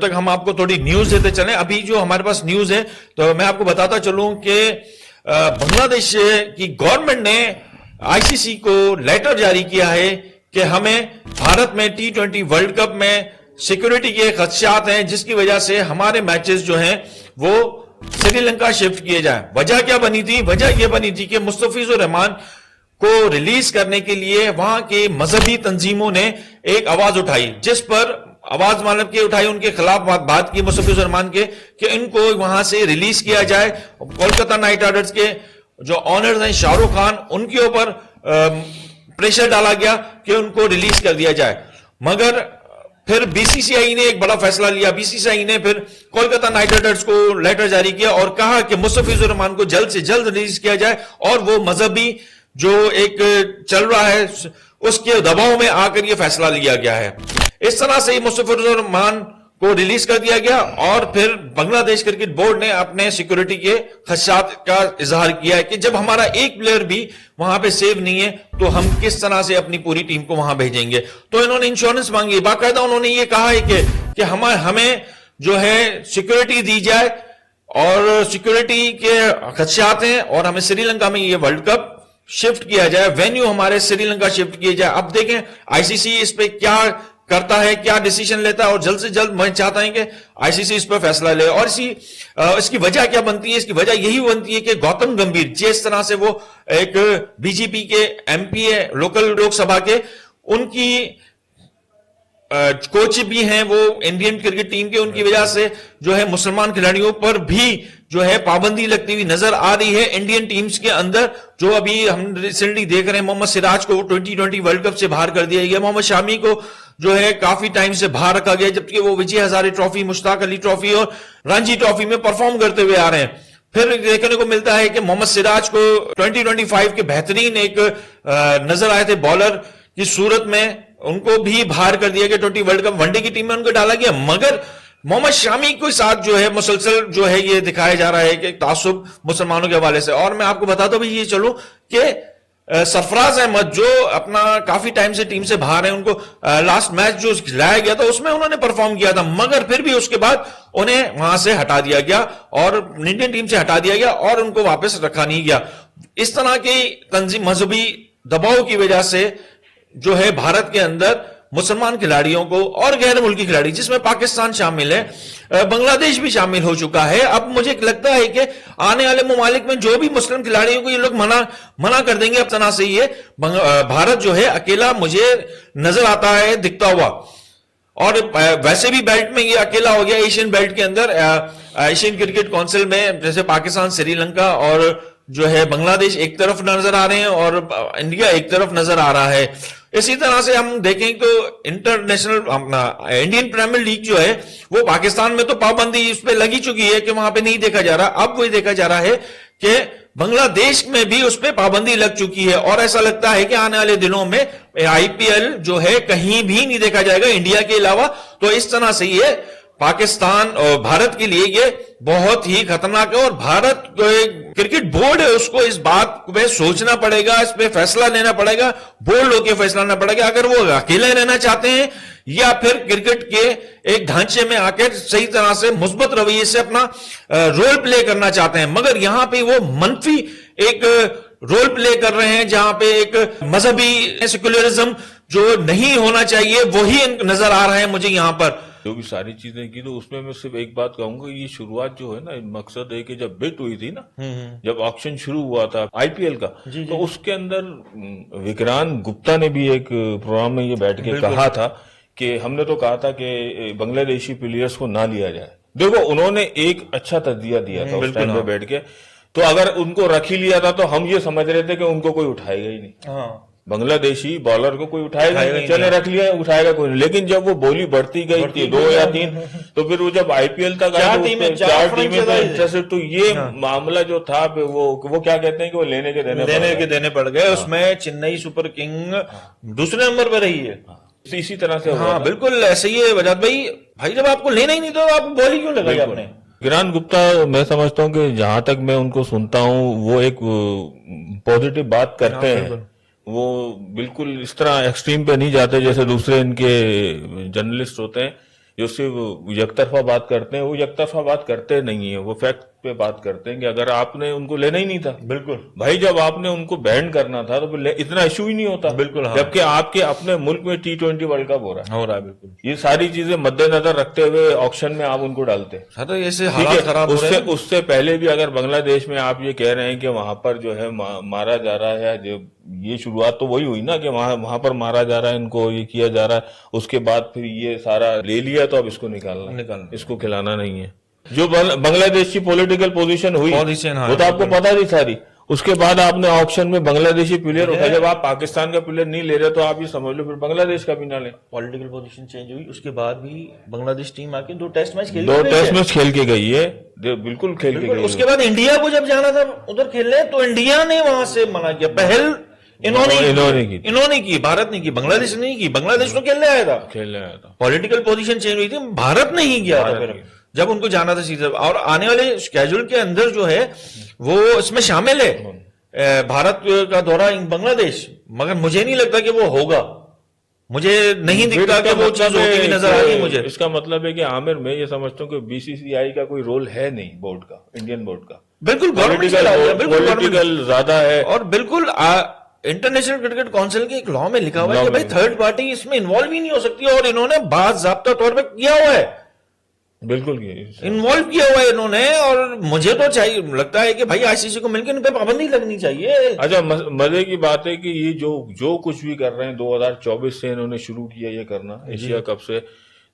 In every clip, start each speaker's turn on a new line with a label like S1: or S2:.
S1: जब तक हम आपको थोड़ी न्यूज देते चलें, अभी जो हमारे पास न्यूज है तो मैं आपको बताता चलूं कि बांग्लादेश की गवर्नमेंट ने आईसीसी को लेटर जारी किया है कि हमें भारत में T20 वर्ल्ड कप में सिक्योरिटी के खदशात हैं, जिसकी वजह से हमारे मैचेस जो हैं वो श्रीलंका शिफ्ट किए जाएं। वजह क्या बनी थी? वजह यह बनी थी कि मुस्तफिजुर रहमान को रिलीज करने के लिए वहां के मजहबी तंजीमों ने एक आवाज उठाई, जिस पर आवाज मतलब के उठाई, उनके खिलाफ बात की मुस्तफिजुर रहमान के कि इनको वहां से रिलीज किया जाए। कोलकाता नाइट राइडर्स के जो ऑनर्स हैं शाहरुख खान, उनके ऊपर प्रेशर डाला गया कि उनको रिलीज कर दिया जाए। मगर फिर बीसीसीआई ने एक बड़ा फैसला लिया। बीसीसीआई ने फिर कोलकाता नाइट राइडर्स को लेटर जारी किया और कहा कि मुस्तफिजुर रहमान को जल्द से जल्द रिलीज किया जाए और वो मजहबी जो एक चल रहा है उसके दबाव में आकर यह फैसला लिया गया है। इस तरह से मुस्तफिजुर रहमान को रिलीज कर दिया गया और फिर बांग्लादेश क्रिकेट बोर्ड ने अपने सिक्योरिटी के खदशात का इजहार किया है कि जब हमारा एक प्लेयर भी वहां पे सेव नहीं है तो हम किस तरह से अपनी पूरी टीम को वहां भेजेंगे। तो इन्होंने इंश्योरेंस मांगी, बाकायदा उन्होंने ये कहा है कि हमें जो है सिक्योरिटी दी जाए और सिक्योरिटी के खदशात हैं और हमें श्रीलंका में ये वर्ल्ड कप शिफ्ट किया जाए, वेन्यू हमारे श्रीलंका शिफ्ट किया जाए। अब देखें आईसीसी इस पे क्या करता है, क्या डिसीजन लेता है और जल्द से जल्द मैं चाहता हूं कि आईसीसी इस पर फैसला ले। और इसकी वजह क्या बनती है? इसकी वजह यही बनती है कि गौतम गंभीर जिस तरह से वो एक बीजेपी के एमपी है, लोकल लोकसभा के, उनकी कोच भी हैं वो इंडियन क्रिकेट टीम के, उनकी वजह से जो है मुसलमान खिलाड़ियों पर भी जो है पाबंदी लगती हुई नजर आ रही है इंडियन टीम्स के अंदर। जो अभी हम रिसेंटली देख रहे हैं, मोहम्मद सिराज को 2020 वर्ल्ड कप से बाहर कर दिया गया, मोहम्मद शामी को जो है काफी टाइम से बाहर रखा गया, जबकि वो विजय हजारे ट्रॉफी, मुश्ताक अली ट्रॉफी और रणजी ट्रॉफी में परफॉर्म करते हुए आ रहे हैं। फिर देखने को मिलता है कि मोहम्मद सिराज को 2025 के बेहतरीन एक नजर आए थे बॉलर की सूरत में, उनको भी बाहर कर दिया गया 20 वर्ल्ड कप वनडे की टीम में उनको डाला गया। मगर मोहम्मद शामी के साथ जो है मुसलसल जो है ये दिखाया जा रहा है कि तासुब मुसलमानों के हवाले से। और मैं आपको बताता भी ये चलूं कि सरफराज अहमद जो अपना काफी टाइम से टीम से बाहर है, उनको लास्ट मैच जो खिलाया गया था उसमें उन्होंने परफॉर्म किया था, मगर फिर भी उसके बाद उन्हें वहां से हटा दिया गया और इंडियन टीम से हटा दिया गया और उनको वापस रखा नहीं गया। इस तरह की तंजीम मजहबी दबाव की वजह से जो है भारत के अंदर मुसलमान खिलाड़ियों को और गैर मुल्की खिलाड़ी, जिसमें पाकिस्तान शामिल है, बांग्लादेश भी शामिल हो चुका है। अब मुझे लगता है कि आने वाले ममालिक में जो भी मुस्लिम खिलाड़ियों को ये लोग मना कर देंगे। अब तरह से ये भारत जो है अकेला मुझे नजर आता है दिखता हुआ, और वैसे भी बेल्ट में ये अकेला हो गया एशियन बेल्ट के अंदर। एशियन क्रिकेट काउंसिल में जैसे पाकिस्तान, श्रीलंका और जो है बांग्लादेश एक तरफ नजर आ रहे हैं और इंडिया एक तरफ नजर आ रहा है। इसी तरह से हम देखें तो इंटरनेशनल अपना इंडियन प्रीमियर लीग जो है वो पाकिस्तान में तो पाबंदी इस पे लगी चुकी है कि वहां पे नहीं देखा जा रहा। अब वही देखा जा रहा है कि बांग्लादेश में भी उस पर पाबंदी लग चुकी है और ऐसा लगता है कि आने वाले दिनों में आईपीएल जो है कहीं भी नहीं देखा जाएगा इंडिया के अलावा। तो इस तरह से ये पाकिस्तान और भारत के लिए ये बहुत ही खतरनाक है और भारत क्रिकेट बोर्ड है उसको इस बात पे सोचना पड़ेगा, इस पे फैसला लेना पड़ेगा, बोर्ड होकर फैसला लेना पड़ेगा अगर वो अकेले रहना चाहते हैं या फिर क्रिकेट के एक ढांचे में आकर सही तरह से मुस्बत रवैये से अपना रोल प्ले करना चाहते हैं। मगर यहां पे वो मनफी एक रोल प्ले कर रहे हैं जहां पे एक मजहबी सेक्युलरिज्म जो नहीं होना चाहिए वही नजर आ रहा है मुझे यहाँ पर।
S2: जो भी सारी चीजें की तो उसमें मैं सिर्फ एक बात कहूंगा, ये शुरुआत जो है ना, मकसद है कि जब बिट हुई थी ना, जब ऑक्शन शुरू हुआ था आईपीएल का, तो उसके अंदर विक्रांत गुप्ता ने भी एक प्रोग्राम में ये बैठ के कहा था कि हमने तो कहा था कि बांग्लादेशी प्लेयर्स को ना लिया जाए। देखो उन्होंने एक अच्छा तस्दिया दिया था उस टाइम पे बैठ के, तो अगर उनको रख ही लिया था तो हम ये समझ रहे थे कि उनको कोई उठाएगा ही नहीं, बांग्लादेशी बॉलर को कोई उठाएगा नहीं, चले रख लिया उठाएगा कोई नहीं। लेकिन जब वो बोली बढ़ती गई थी 2 या 3, तो फिर वो जब आईपीएल तक आया 4 टीमें तो इंटरेस्टेड, तो ये मामला जो था वो क्या कहते हैं कि वो लेने के देने
S1: पड़ गए। उसमें चेन्नई सुपर किंग दूसरे नंबर पर रही है।
S2: इसी तरह से
S1: हाँ बिल्कुल ऐसे ही है वजाद भाई जब आपको लेना ही नहीं तो आप बॉल ही क्यों लगाई आपने।
S2: विक्रांत गुप्ता मैं समझता हूँ कि जहां तक मैं उनको सुनता हूँ वो एक पॉजिटिव बात करते हैं, वो बिल्कुल इस तरह एक्सट्रीम पे नहीं जाते जैसे दूसरे इनके जर्नलिस्ट होते हैं। जो सिर्फ एकतरफा बात करते हैं, वो एकतरफा बात करते नहीं है, वो फैक्ट पे बात करते हैं कि अगर आपने उनको लेना ही नहीं था,
S1: बिल्कुल
S2: भाई जब आपने उनको बैन करना था तो फिर इतना इशू ही नहीं होता।
S1: बिल्कुल, हाँ।
S2: जबकि आपके अपने मुल्क में T20 वर्ल्ड कप हो रहा है,
S1: बिल्कुल।
S2: ये सारी चीजें मद्देनजर रखते हुए ऑक्शन में आप उनको डालते।
S1: तो ऐसे
S2: ठीक
S1: हालात
S2: है,
S1: खराब हो रहे हैं।
S2: उससे पहले भी अगर बांग्लादेश में आप ये कह रहे हैं कि वहां पर जो है मारा जा रहा है, जो ये शुरुआत तो वही हुई ना कि वहां पर मारा जा रहा है, इनको ये किया जा रहा है, उसके बाद फिर ये सारा ले लिया तो अब इसको निकालना, इसको खिलाना नहीं है। जो बांग्लादेश की पॉलिटिकल पोजीशन हुई,
S1: हाँ,
S2: वो तो आपको पता थी सारी। उसके बाद आपने ऑक्शन में बांग्लादेशी प्लेयर उठा, जब आप पाकिस्तान का प्लेयर नहीं ले रहे तो आप ये समझ लो फिर बांग्लादेश का भी ना ले।
S1: पॉलिटिकल पोजीशन चेंज हुई, उसके बाद भी बांग्लादेश टीम आके 2 टेस्ट मैच खेल
S2: के गई है, बिल्कुल खेल के गई।
S1: उसके बाद इंडिया को जब जाना था उधर खेलने, तो इंडिया ने वहां से मना किया। पहल इन्होंने की, भारत ने की, बांग्लादेश ने नहीं की। बांग्लादेश तो खेलने आया था, पॉलिटिकल पोजीशन चेंज हुई थी, भारत नहीं किया था फिर जब उनको जाना था सीधे। और आने वाले शेड्यूल के अंदर जो है वो इसमें शामिल है भारत का दौरा बांग्लादेश, मगर मुझे नहीं लगता कि वो होगा। मुझे नहीं दिखता कि वो चीज होती हुई नजर आ रही मुझे।
S2: इसका मतलब है कि आमिर, मैं ये समझता हूँ कि BCCI का कोई रोल है नहीं बोर्ड का, इंडियन बोर्ड का।
S1: बिल्कुल
S2: पॉलिटिकल ज्यादा है,
S1: और बिल्कुल इंटरनेशनल क्रिकेट काउंसिल के एक लॉ में लिखा हुआ है कि भाई थर्ड पार्टी इसमें इन्वॉल्व ही नहीं हो सकती, और इन्होंने बाज़ाब्ता तौर पर किया हुआ है,
S2: बिल्कुल
S1: इन्वॉल्व किया हुआ है इन्होंने। और मुझे तो चाहिए, लगता है कि भाई ICC को मिलकर इन पे पाबंदी लगनी चाहिए।
S2: अच्छा, मजे की बात है कि ये जो कुछ भी कर रहे हैं 2024 से इन्होंने शुरू किया ये करना, एशिया कप से,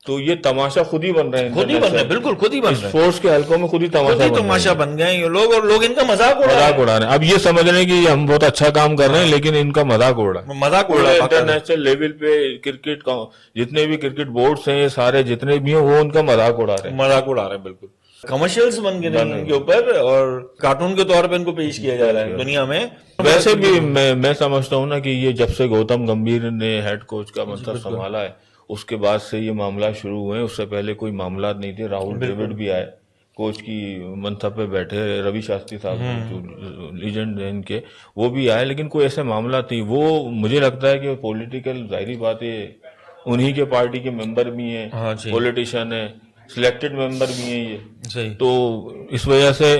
S2: तो ये तमाशा खुद ही बन रहे हैं,
S1: बिल्कुल खुद ही बन रहे हैं।
S2: स्पोर्ट्स के हलकों में खुद ही तमाशा
S1: बन गए ये लोग, और लोग इनका मजाक उड़ा
S2: रहे हैं। अब ये समझ रहे हैं कि हम बहुत अच्छा काम कर रहे हैं, लेकिन इनका मजाक उड़ रहा है। इंटरनेशनल लेवल पे क्रिकेट जितने भी क्रिकेट बोर्ड्स हैं, सारे जितने भी हैं, वो उनका मजाक उड़ा रहे हैं,
S1: बिल्कुल। कमर्शियल्स बन गए इनके ऊपर, और कार्टून के तौर पे इनको पेश किया जा रहा है दुनिया में।
S2: वैसे भी मैं समझता हूँ ना कि ये जब से गौतम गंभीर ने हेड कोच का मतलब संभाला है, उसके बाद से ये मामला शुरू हुए। उससे पहले कोई मामला नहीं थे। राहुल द्रविड़ भी आए, कोच की मंथन पे बैठे, रवि शास्त्री साहब जो लीजेंड हैं इनके, वो भी आए, लेकिन कोई ऐसा मामला थी। वो मुझे लगता है कि पॉलिटिकल, जाहिर बात है, उन्हीं के पार्टी के मेंबर भी हैं, पॉलिटिशियन है, सिलेक्टेड मेंबर भी हैं ये, तो इस वजह से